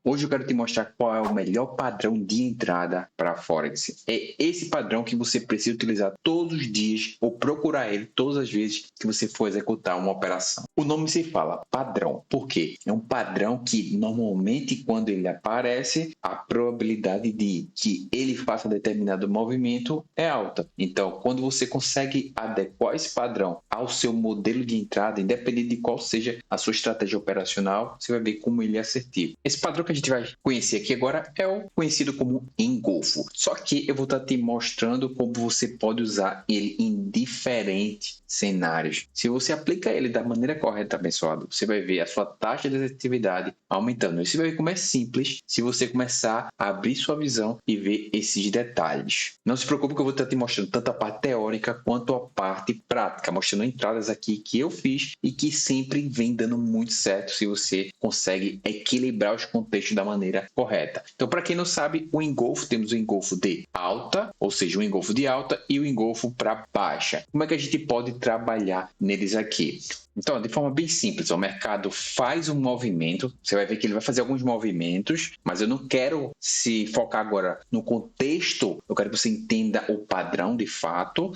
Hoje eu quero te mostrar qual é o melhor padrão de entrada para a Forex. É esse padrão que você precisa utilizar todos os dias ou procurar ele todas as vezes que você for executar uma operação. O nome se fala padrão. Por quê? É um padrão que normalmente quando ele aparece, a probabilidade de que ele faça determinado movimento é alta. Então, quando você consegue adequar esse padrão ao seu modelo de entrada, independente de qual seja a sua estratégia operacional, você vai ver como ele é assertivo. Esse padrão que a gente vai conhecer aqui agora é o conhecido como engolfo. Só que eu vou estar te mostrando como você pode usar ele em diferentes cenários. Se você aplica ele da maneira correta, abençoado, você vai ver a sua taxa de assertividade aumentando. E você vai ver como é simples se você começar a abrir sua visão e ver esses detalhes. Não se preocupe que eu vou estar te mostrando tanto a parte teórica quanto a parte prática, mostrando entradas aqui que eu fiz e que sempre vem dando muito certo se você consegue equilibrar os contextos da maneira correta. Então, para quem não sabe, o engolfo, temos o engolfo de alta, ou seja, o engolfo de alta e o engolfo para baixa. Como é que a gente pode trabalhar neles aqui? Então, de forma bem simples, o mercado faz um movimento, você vai ver que ele vai fazer alguns movimentos, mas eu não quero se focar agora no contexto, eu quero que você entenda o padrão de fato.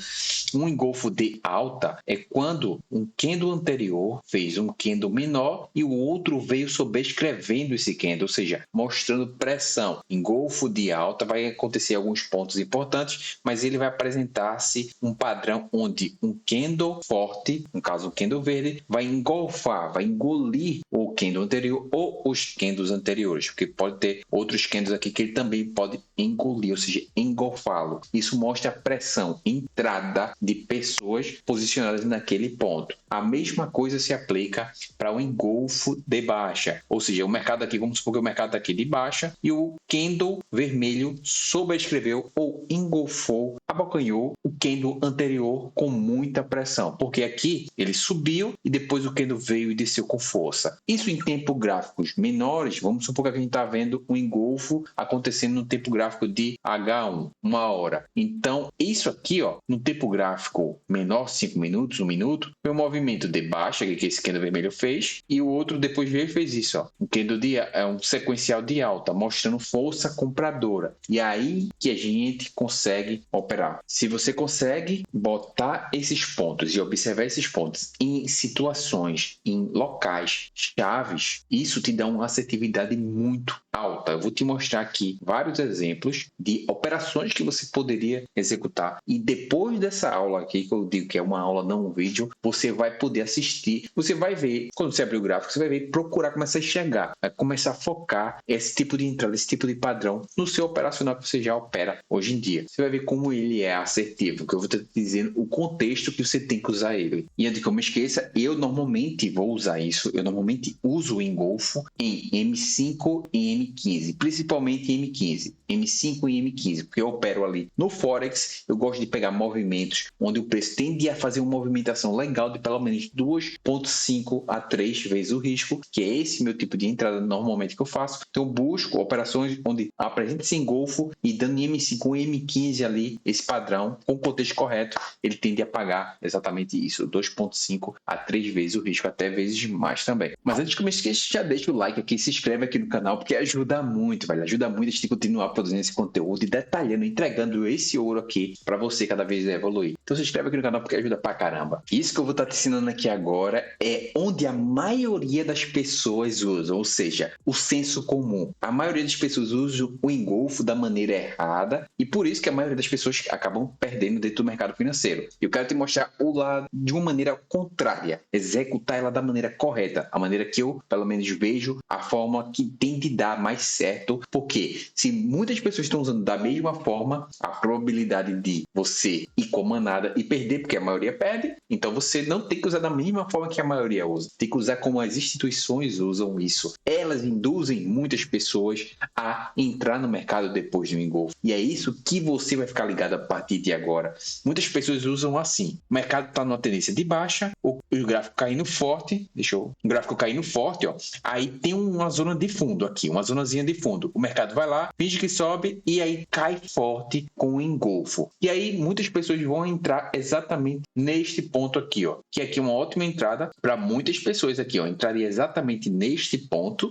Um engolfo de alta é quando um candle anterior fez um candle menor e o outro veio sobrescrevendo esse candle, ou seja, mostrando pressão. Engolfo de alta vai acontecer alguns pontos importantes, mas ele vai apresentar-se um padrão onde um candle forte, no caso o candle verde, vai engolfar, vai engolir o candle anterior ou os candles anteriores, porque pode ter outros candles aqui que ele também pode engolir, ou seja, engolfá-lo. Isso mostra a pressão, entrada de pessoas posicionadas naquele ponto. A mesma coisa se aplica para o engolfo de baixa, ou seja, o mercado aqui, vamos supor que o mercado está aqui de baixa e o candle vermelho sobrescreveu ou engolfou, abocanhou o candle anterior com muita pressão, porque aqui ele subiu e depois o candle veio e desceu com força. Isso em tempo gráficos menores, vamos supor que a gente está vendo um engolfo acontecendo no tempo gráfico de H1, 1 hora. Então, isso aqui, ó, no tempo gráfico menor, 5 minutos, 1 minuto, foi um movimento de baixa que esse candle vermelho fez e o outro depois veio e fez isso, ó. Um candle é um sequencial de alta, mostrando força compradora. E aí que a gente consegue operar. Se você consegue botar esses pontos e observar esses pontos em situações, em locais chaves, isso te dá uma assertividade muito alta. Eu vou te mostrar aqui vários exemplos de operações que você poderia executar e depois dessa aula aqui, que eu digo que é uma aula não um vídeo, você vai poder assistir, você vai ver, quando você abrir o gráfico, você vai ver, procurar começar a enxergar, vai começar a focar esse tipo de entrada, esse tipo de padrão no seu operacional que você já opera hoje em dia. Você vai ver como ele é assertivo, que eu vou te dizendo o contexto que você tem que usar ele. E antes que eu me esqueça, eu normalmente vou usar isso, eu normalmente uso o engolfo em M5 e M15, principalmente em M15, M5 e M15, porque eu opero ali no Forex, eu gosto de pegar movimentos onde o preço tende a fazer uma movimentação legal de pelo menos 2,5 a 3 vezes o risco, que é esse meu tipo de entrada normalmente que eu faço. Então eu busco operações onde apresenta esse engolfo e dando em M5 ou M15 ali, esse padrão, com o contexto correto, ele tende a pagar exatamente isso, 2,5 a 3 vezes o risco, até vezes mais também. Mas antes que eu me esqueça, já deixa o like aqui, se inscreve aqui no canal, porque ajuda muito, velho, ajuda muito a gente continuar produzindo esse conteúdo e detalhando, entregando esse ouro aqui para você cada vez evoluir. Então se inscreve aqui no canal porque ajuda pra caramba. Isso que eu vou estar te ensinando aqui agora é onde a maioria das pessoas usam, ou seja, o senso comum. A maioria das pessoas usa o engolfo da maneira errada e por isso que a maioria das pessoas acabam perdendo dentro do mercado financeiro. Eu quero te mostrar o lado de uma maneira contrária, executar ela da maneira correta, a maneira que eu, pelo menos, vejo a forma que tem de dar mais certo, porque se muitas pessoas estão usando da mesma forma, a probabilidade de você ir com manada e perder, porque a maioria perde, então você não tem que usar da mesma forma que a maioria usa, tem que usar como as instituições usam isso. Elas induzem muitas pessoas a entrar no mercado depois do engolfo, e é isso que você vai ficar ligado a partir de agora. Muitas pessoas usam assim, o mercado está numa tendência de baixa, o gráfico caindo forte, o gráfico caindo forte, ó, aí tem uma zona de fundo aqui, uma zonazinha de fundo. O mercado vai lá, finge que sobe e aí cai forte com o engolfo. E aí muitas pessoas vão entrar exatamente neste ponto aqui, ó, que aqui é uma ótima entrada para muitas pessoas aqui, ó, entraria exatamente neste ponto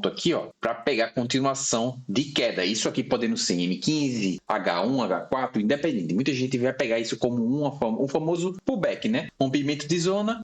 aqui, ó, para pegar continuação de queda. Isso aqui podendo ser M15, H1, H4, independente. Muita gente vai pegar isso como um famoso pullback, né? Rompimento de zona,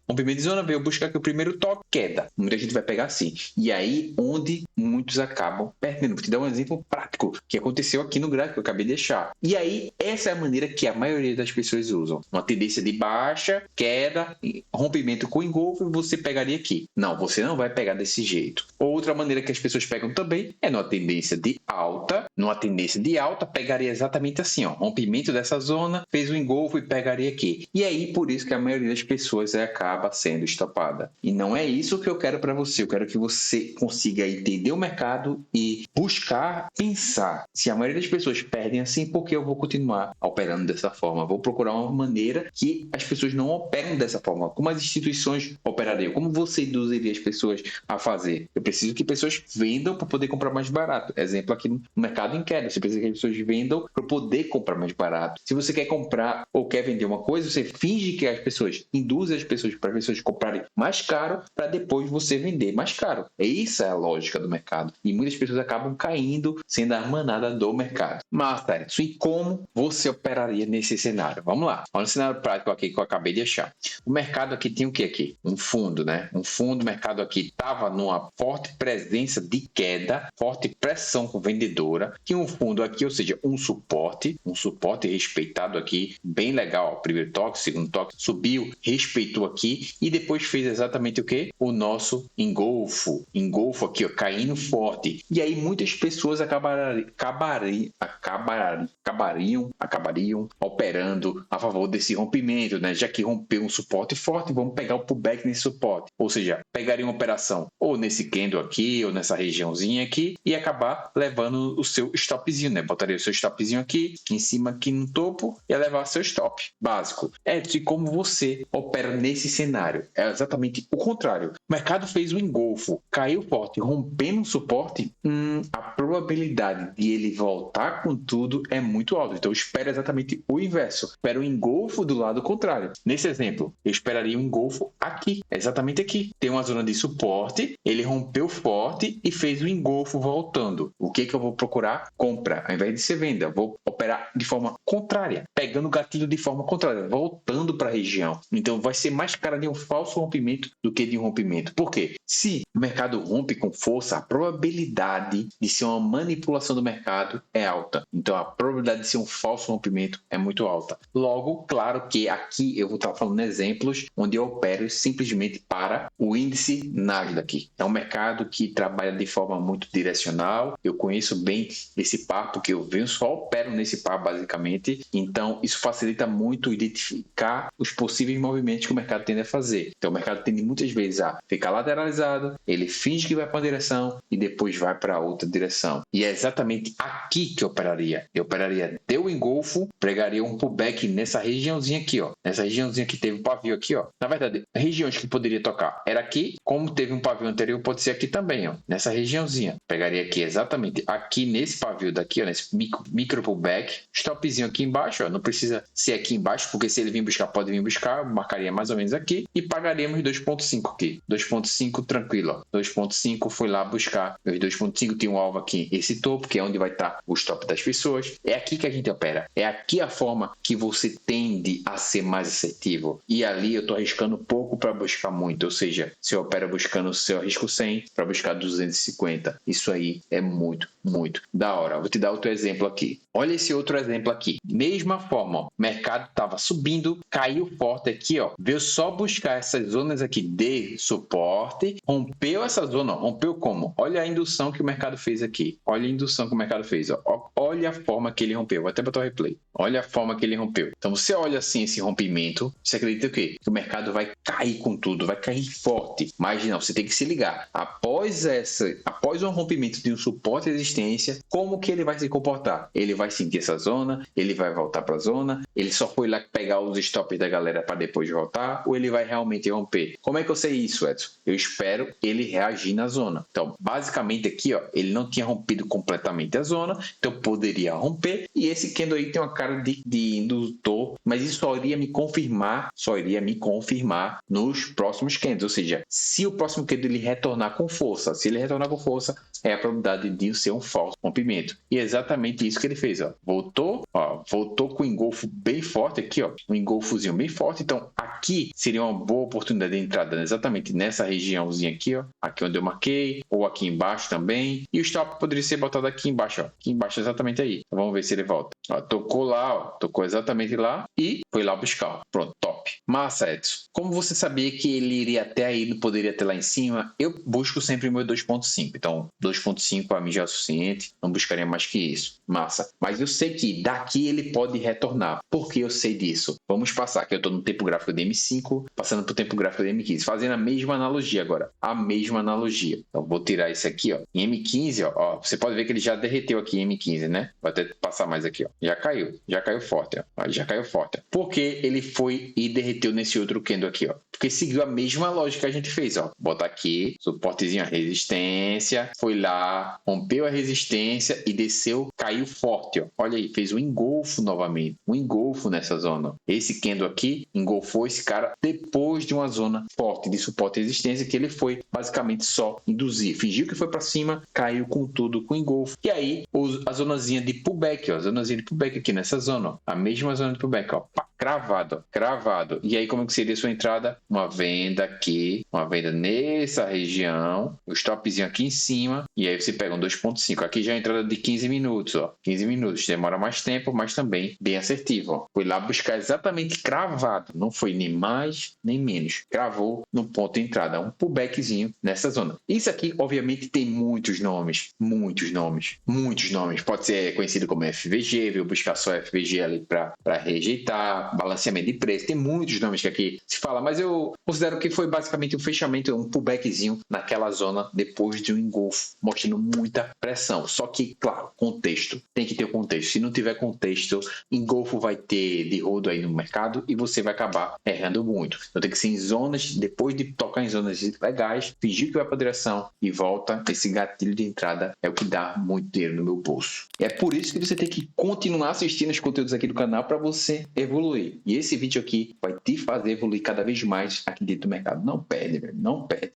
veio buscar aqui o primeiro toque, queda. Muita gente vai pegar assim. E aí, onde muitos acabam perdendo. Vou te dar um exemplo prático que aconteceu aqui no gráfico que eu acabei de deixar. E aí, essa é a maneira que a maioria das pessoas usam. Uma tendência de baixa, queda, rompimento com engolfo, e você pegaria aqui. Não, você não vai pegar desse jeito. Outra maneira que as pessoas pegam também é numa tendência de alta. Numa tendência de alta, pegaria exatamente assim, ó. Rompimento dessa zona, fez o engolfo e pegaria aqui. E aí, por isso que a maioria das pessoas acaba sendo estopada. E não é isso que eu quero para você. Eu quero que você consiga entender o mercado e buscar pensar. Se a maioria das pessoas perdem assim, por que eu vou continuar operando dessa forma? Vou procurar uma maneira que as pessoas não operem dessa forma. Como as instituições operariam? Como você induziria as pessoas a fazer? Eu preciso que pessoas vendam para poder comprar mais barato. Exemplo aqui no mercado em queda. Você precisa que as pessoas vendam para poder comprar mais barato. Se você quer comprar ou quer vender uma coisa, você finge que as pessoas, induz as pessoas para as pessoas comprarem mais caro para depois você vender mais caro. Essa é a lógica do mercado. E muitas pessoas acabam caindo sendo a manada do mercado. Mas, Edson, e como você operaria nesse cenário? Vamos lá. Olha o cenário prático aqui que eu acabei de achar. O mercado aqui tem o que aqui? Um fundo, né? Um fundo, o mercado aqui estava numa forte presença de queda, forte pressão vendedora. Tinha um fundo aqui, ou seja, um suporte respeitado aqui, bem legal. Primeiro toque, segundo toque, subiu, respeitou aqui e depois fez exatamente o que? O nosso engolfo aqui, ó, caindo forte. E aí muitas pessoas acabariam operando a favor desse rompimento, né? Já que rompeu um suporte forte, vamos pegar o pullback nesse suporte. Ou seja, pegaria uma operação ou nesse candle aqui, ou nessa regiãozinha aqui, e acabar levando o seu stopzinho, né? Botaria o seu stopzinho aqui, em cima aqui no topo, e ia levar seu stop básico. É de como você opera nesse cenário. É exatamente o contrário. O mercado fez um engolfo, caiu forte, rompendo um suporte, a probabilidade de ele voltar com tudo é muito alta. Então, eu espero exatamente o inverso. Espero um engolfo do lado contrário. Nesse exemplo, eu esperaria um engolfo aqui, exatamente aqui. Tem uma zona de suporte, ele rompeu forte e fez o engolfo voltando. O que eu vou procurar? Compra. Ao invés de ser venda, vou operar de forma contrária, pegando o gatilho de forma contrária, voltando para a região. Então, vai ser mais cara de um falso rompimento do que de um rompimento. Por quê? Se o mercado rompe com força, a probabilidade de ser uma manipulação do mercado é alta. Então, a probabilidade de ser um falso rompimento é muito alta. Logo, claro que aqui eu vou estar falando exemplos onde eu opero simplesmente para o índice Nasdaq. É um mercado que trabalha de forma muito direcional. Eu conheço bem esse par, porque eu venho só opero nesse par basicamente. Então, isso facilita muito identificar os possíveis movimentos que o mercado tende a fazer. Então, o mercado tende muitas vezes a ficar lateralizado, ele finge que vai para uma direção e depois vai para outra direção. E é exatamente aqui que eu operaria. Eu operaria, deu engolfo, pregaria um pullback nessa regiãozinha aqui, ó. Nessa regiãozinha que teve um pavio aqui, ó. Na verdade, regiões que poderia tocar era aqui, como teve um pavio anterior, pode ser aqui também, ó. Nessa regiãozinha. Pegaria aqui exatamente aqui nesse pavio daqui, ó, nesse micro pullback. Stopzinho aqui embaixo, ó. Não precisa ser aqui embaixo, porque se ele vir buscar, pode vir buscar. Marcaria mais ou menos aqui e pagaríamos 2.5 aqui. 2.5 tranquilo, ó. 2.5 foi lá buscar. Os 2.5 tem um alvo aqui, esse topo, que é onde vai estar o stop das pessoas. É aqui que a gente opera. É aqui a forma que você tende a ser mais assertivo. E ali eu estou arriscando pouco para buscar muito. Ou seja, se eu opero buscando, se eu arrisco 100 para buscar 250. Isso aí é muito, muito da hora. Vou te dar outro exemplo aqui. Olha esse outro exemplo aqui. Mesma forma, ó. O mercado estava subindo, caiu forte aqui, ó. Veio só buscar essas zonas aqui de suporte, rompeu essa zona, ó. Rompeu como? Olha a indução que o mercado fez aqui. Olha a indução que o mercado fez, ó. Olha a forma que ele rompeu. Vou até botar o replay. Olha a forma que ele rompeu. Então, você olha assim esse rompimento, você acredita o quê? Que o mercado vai cair com tudo, vai cair forte. Mas não, você tem que se ligar. Após um rompimento de um suporte de resistência, como que ele vai se comportar? Ele vai sentir essa zona, ele vai voltar para a zona, ele só foi lá pegar os stops da galera para depois voltar, ou ele vai realmente romper? Como é que eu sei isso, Edson? Eu espero ele reagir na zona. zona. Então, basicamente aqui, ó, ele não tinha rompido completamente a zona, então poderia romper, e esse candle aí tem uma cara de indutor, mas isso só iria me confirmar nos próximos candles, ou seja, se o próximo candle ele retornar com força, é a probabilidade de ser um falso rompimento. E é exatamente isso que ele fez, ó. Voltou com um engolfo bem forte aqui, ó, um engolfozinho bem forte. Então, aqui seria uma boa oportunidade de entrada exatamente nessa regiãozinha aqui, ó, aqui onde eu marquei, ou aqui embaixo também. E o stop poderia ser botado aqui embaixo, ó, aqui embaixo exatamente aí. Então, vamos ver se ele volta. Ó, tocou exatamente lá e foi lá buscar, ó. Pronto, top. Massa, Edson. Como você sabia que ele iria até aí, não poderia até lá em cima, eu busco sempre o meu 2.5. Então, 2.5 para mim já é o suficiente, não buscaria mais que isso. Massa. Mas eu sei que daqui ele pode retornar. Por que eu sei disso? Vamos passar, que eu estou no tempo gráfico de M5, passando para o tempo gráfico de M15, fazendo a mesma analogia agora. A mesma analogia. Então, vou tirar isso aqui, ó. Em M15, ó, você pode ver que ele já derreteu aqui em M15, né? Vou até passar mais aqui, ó. Já caiu forte, ó. Já caiu forte. Por que ele foi e derreteu nesse outro candle aqui, ó? Porque seguiu a mesma lógica que a gente fez, ó. Bota aqui, suportezinho, a resistência, foi lá, rompeu a resistência e desceu, caiu forte, ó. Olha aí, fez um engolfo novamente, um engolfo nessa zona. Esse candle aqui engolfou esse cara depois de uma zona forte de suporte e resistência que ele foi basicamente só induzir. Fingiu que foi para cima, caiu com tudo, com engolfo. E aí, a zonazinha de pullback, ó, a zonazinha de pullback aqui nessa zona, ó. A mesma zona de pullback, ó. Pá, cravado. E aí, como que seria a sua entrada? Uma venda aqui, uma venda nessa região, o stopzinho aqui em cima, e aí você pega um 2.5. Aqui já é a entrada de 15 minutos, ó. 15 minutos, demora mais tempo, mas também bem assertivo, ó. Foi lá buscar exatamente cravado, não foi nem mais nem menos. Cravou no ponto de entrada, um pullbackzinho nessa zona. Isso aqui, obviamente, tem muitos nomes. Pode ser conhecido como FVG, viu? Buscar só FVG ali para rejeitar, balanceamento de preço, tem muitos nomes que aqui se fala, mas eu considero que foi basicamente um fechamento, um pullbackzinho naquela zona depois de um engolfo, mostrando muita pressão. Só que, claro, contexto, tem que ter contexto. Se não tiver contexto, engolfo vai ter de rodo aí no mercado e você vai acabar errando muito. Então tem que ser em zonas, depois de tocar em zonas legais, fingir que vai para a direção e volta. Esse gatilho de entrada é o que dá muito dinheiro no meu bolso. E é por isso que você tem que continuar assistindo os conteúdos aqui do canal para você evoluir. E esse vídeo aqui vai te fazer evoluir cada vez mais aqui dentro do mercado. Não perde, velho. Não perde.